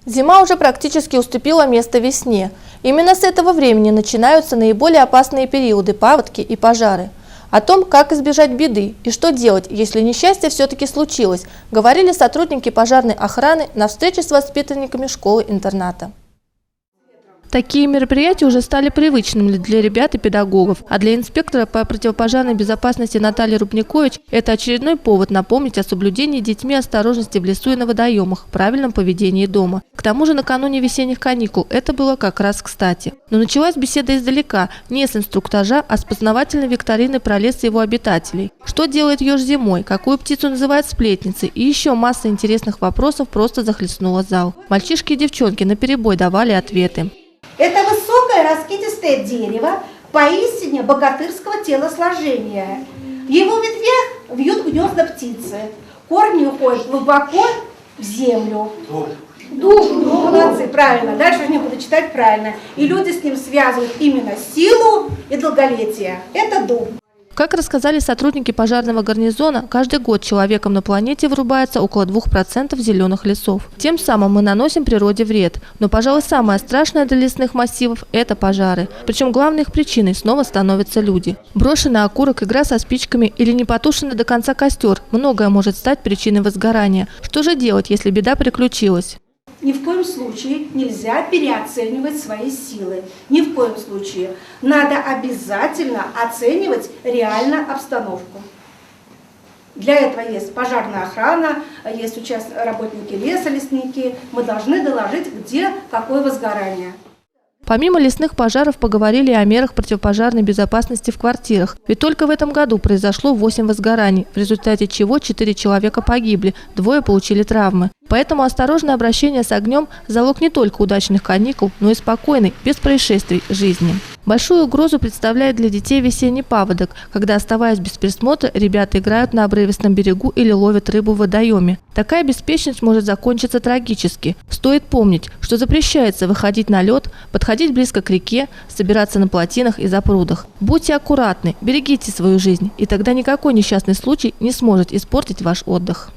Зима уже практически уступила место весне. Именно с этого времени начинаются наиболее опасные периоды – паводки и пожары. О том, как избежать беды и что делать, если несчастье все-таки случилось, говорили сотрудники пожарной охраны на встрече с воспитанниками школы-интерната. Такие мероприятия уже стали привычными для ребят и педагогов, а для инспектора по противопожарной безопасности Натальи Рубникович это очередной повод напомнить о соблюдении детьми осторожности в лесу и на водоемах, правильном поведении дома. К тому же накануне весенних каникул это было как раз кстати. Но началась беседа издалека, не с инструктажа, а с познавательной викторины про лес и его обитателей. Что делает еж зимой, какую птицу называют сплетницей, и еще масса интересных вопросов просто захлестнула зал. Мальчишки и девчонки наперебой давали ответы. Это высокое раскидистое дерево поистине богатырского телосложения. В его ветвях вьют гнезда птицы. Корни уходят глубоко в землю. Дуб, молодцы, правильно. Дальше не буду читать правильно. И люди с ним связывают именно силу и долголетие. Это дуб. Как рассказали сотрудники пожарного гарнизона, каждый год человеком на планете вырубается около 2% зеленых лесов. Тем самым мы наносим природе вред. Но, пожалуй, самое страшное для лесных массивов – это пожары. Причем главной их причиной снова становятся люди. Брошенный окурок, игра со спичками или не потушенный до конца костер – многое может стать причиной возгорания. Что же делать, если беда приключилась? Ни в коем случае нельзя переоценивать свои силы. Ни в коем случае. Надо обязательно оценивать реально обстановку. Для этого есть пожарная охрана, есть работники леса, лесники. Мы должны доложить, где какое возгорание. Помимо лесных пожаров поговорили о мерах противопожарной безопасности в квартирах. Ведь только в этом году произошло 8 возгораний, в результате чего 4 человека погибли, 2 получили травмы. Поэтому осторожное обращение с огнем – залог не только удачных каникул, но и спокойной, без происшествий, жизни. Большую угрозу представляет для детей весенний паводок, когда, оставаясь без присмотра, ребята играют на обрывистом берегу или ловят рыбу в водоеме. Такая беспечность может закончиться трагически. Стоит помнить, что запрещается выходить на лед, подходить близко к реке, собираться на плотинах и запрудах. Будьте аккуратны, берегите свою жизнь, и тогда никакой несчастный случай не сможет испортить ваш отдых.